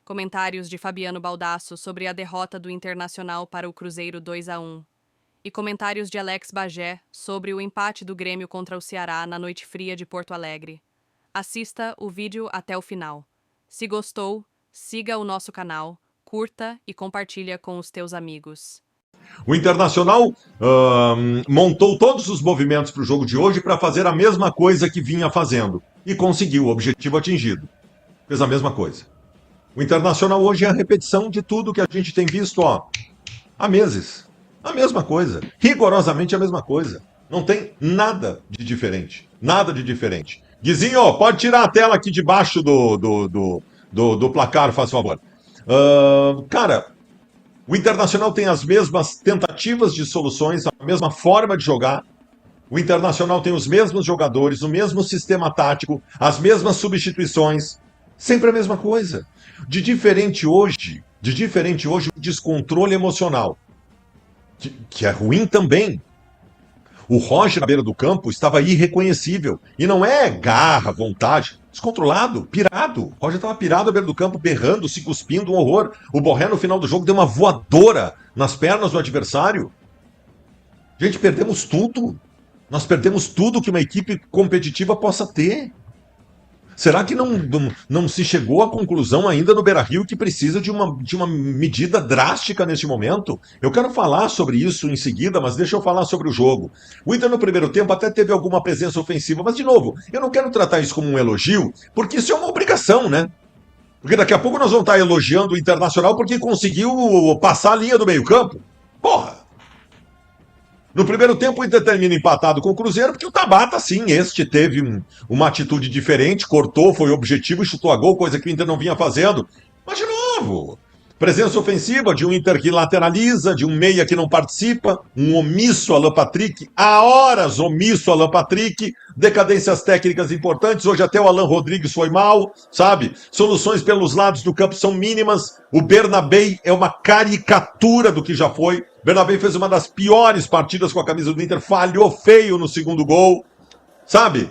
Comentários de Fabiano Baldasso sobre a derrota do Internacional para o Cruzeiro 2-1. E comentários de Alex Bagé sobre o empate do Grêmio contra o Ceará na noite fria de Porto Alegre. Assista o vídeo até o final. Se gostou, siga o nosso canal, curta e compartilha com os teus amigos. O Internacional montou todos os movimentos para o jogo de hoje para fazer a mesma coisa que vinha fazendo. E conseguiu o objetivo atingido. Fez a mesma coisa. O Internacional hoje é a repetição de tudo que a gente tem visto há meses. A mesma coisa. Rigorosamente a mesma coisa. Não tem nada de diferente. Nada de diferente. Guizinho, pode tirar a tela aqui debaixo do placar, faz favor. Cara, o Internacional tem as mesmas tentativas de soluções, a mesma forma de jogar. O Internacional tem os mesmos jogadores, o mesmo sistema tático, as mesmas substituições. Sempre a mesma coisa. De diferente hoje, o descontrole emocional. Que é ruim também. O Roger, na beira do campo, estava irreconhecível. E não é garra, vontade. Descontrolado, pirado. O Roger estava pirado à beira do campo, berrando, se cuspindo, um horror. O Borré, no final do jogo, deu uma voadora nas pernas do adversário. Gente, perdemos tudo. Nós perdemos tudo que uma equipe competitiva possa ter. Será que não se chegou à conclusão ainda no Beira-Rio que precisa de uma medida drástica neste momento? Eu quero falar sobre isso em seguida, mas deixa eu falar sobre o jogo. O Inter no primeiro tempo até teve alguma presença ofensiva, mas de novo, eu não quero tratar isso como um elogio, porque isso é uma obrigação, né? Porque daqui a pouco nós vamos estar elogiando o Internacional porque conseguiu passar a linha do meio-campo. Porra! No primeiro tempo, o Inter termina empatado com o Cruzeiro, porque o Tabata, sim, teve uma atitude diferente, cortou, foi objetivo e chutou a gol, coisa que o Inter não vinha fazendo. Mas, de novo, presença ofensiva de um Inter que lateraliza, de um meia que não participa, um omisso Alan Patrick, há horas omisso Alan Patrick, decadências técnicas importantes, hoje até o Alan Rodrigues foi mal, sabe? Soluções pelos lados do campo são mínimas, o Bernabei é uma caricatura do que já foi. Bernabé fez uma das piores partidas com a camisa do Inter, falhou feio no segundo gol, sabe?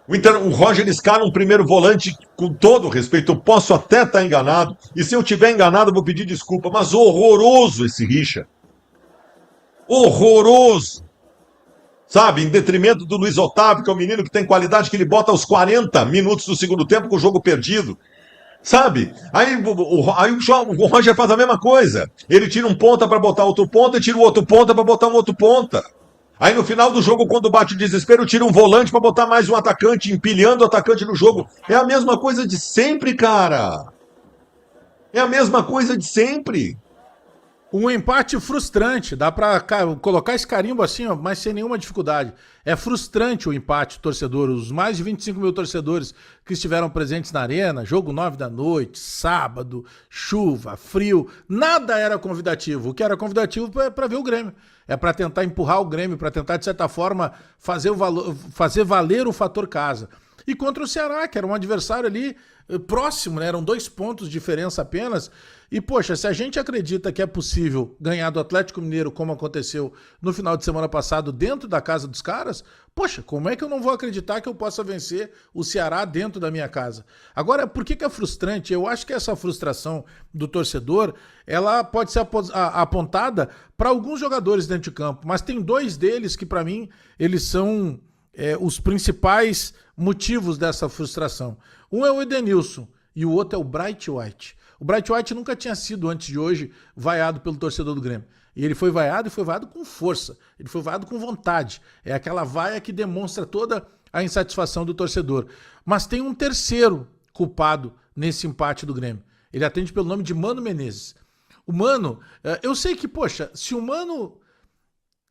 O Roger escala um primeiro volante, com todo respeito, eu posso até estar enganado, e se eu tiver enganado eu vou pedir desculpa, mas horroroso esse Richa. Horroroso. Sabe, em detrimento do Luiz Otávio, que é um menino que tem qualidade, que ele bota aos 40 minutos do segundo tempo com o jogo perdido. Sabe? Aí o Roger faz a mesma coisa. Ele tira um ponta para botar outro ponta e tira o outro ponta para botar um outro ponta. Aí no final do jogo, quando bate o desespero, tira um volante para botar mais um atacante, empilhando o atacante no jogo. É a mesma coisa de sempre, cara. É a mesma coisa de sempre. Um empate frustrante, dá pra colocar esse carimbo assim, ó, mas sem nenhuma dificuldade. É frustrante o empate, torcedor. Os mais de 25 mil torcedores que estiveram presentes na arena, jogo 9 da noite, sábado, chuva, frio, nada era convidativo. O que era convidativo é pra ver o Grêmio. É pra tentar empurrar o Grêmio, pra tentar, de certa forma, fazer valer o fator casa. E contra o Ceará, que era um adversário ali próximo, né? Eram 2 pontos de diferença apenas. E, poxa, se a gente acredita que é possível ganhar do Atlético Mineiro, como aconteceu no final de semana passado, dentro da casa dos caras, poxa, como é que eu não vou acreditar que eu possa vencer o Ceará dentro da minha casa? Agora, por que é frustrante? Eu acho que essa frustração do torcedor, ela pode ser apontada para alguns jogadores dentro de campo, mas tem 2 deles que, para mim, eles são os principais motivos dessa frustração. Um é o Edenilson e o outro é o Bright White. O Bright White nunca tinha sido, antes de hoje, vaiado pelo torcedor do Grêmio. E ele foi vaiado com força. Ele foi vaiado com vontade. É aquela vaia que demonstra toda a insatisfação do torcedor. Mas tem um terceiro culpado nesse empate do Grêmio. Ele atende pelo nome de Mano Menezes. O Mano, eu sei que, poxa, se o Mano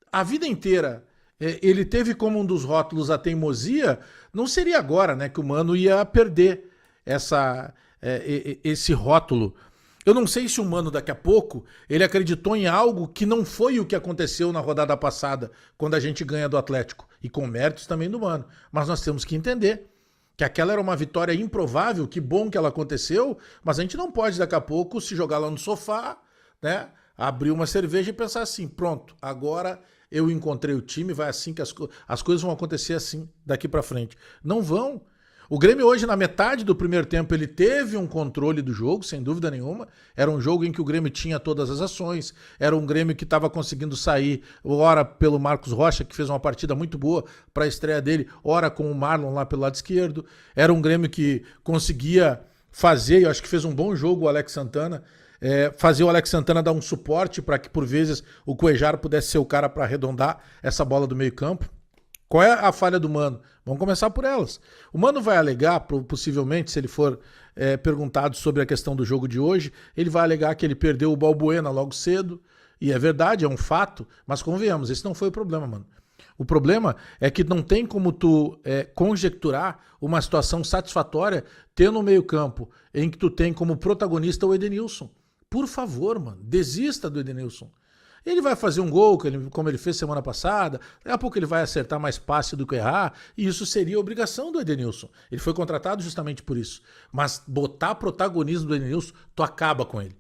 a vida inteira ele teve como um dos rótulos a teimosia, não seria agora, né, que o Mano ia perder esse rótulo. Eu não sei se o Mano, daqui a pouco, ele acreditou em algo que não foi o que aconteceu na rodada passada, quando a gente ganha do Atlético, e com méritos também do Mano. Mas nós temos que entender que aquela era uma vitória improvável, que bom que ela aconteceu, mas a gente não pode, daqui a pouco, se jogar lá no sofá, né, abrir uma cerveja e pensar assim, pronto, agora eu encontrei o time, vai assim que as coisas vão acontecer assim daqui para frente. Não vão. O Grêmio hoje, na metade do primeiro tempo, ele teve um controle do jogo, sem dúvida nenhuma. Era um jogo em que o Grêmio tinha todas as ações. Era um Grêmio que estava conseguindo sair, ora pelo Marcos Rocha, que fez uma partida muito boa para a estreia dele, ora com o Marlon lá pelo lado esquerdo. Era um Grêmio que conseguia fazer, eu acho que fez um bom jogo o Alex Santana, fazer o Alex Santana dar um suporte para que, por vezes, o Cuejaro pudesse ser o cara para arredondar essa bola do meio campo. Qual é a falha do Mano? Vamos começar por elas. O Mano vai alegar, possivelmente, se ele for perguntado sobre a questão do jogo de hoje, ele vai alegar que ele perdeu o Balbuena logo cedo, e é verdade, é um fato, mas convenhamos, esse não foi o problema, mano. O problema é que não tem como tu conjecturar uma situação satisfatória tendo um meio campo em que tu tem como protagonista o Edenilson. Por favor, mano, desista do Edenilson. Ele vai fazer um gol, como ele fez semana passada, daqui a pouco ele vai acertar mais passe do que errar, e isso seria obrigação do Edenilson. Ele foi contratado justamente por isso. Mas botar protagonismo do Edenilson, tu acaba com ele.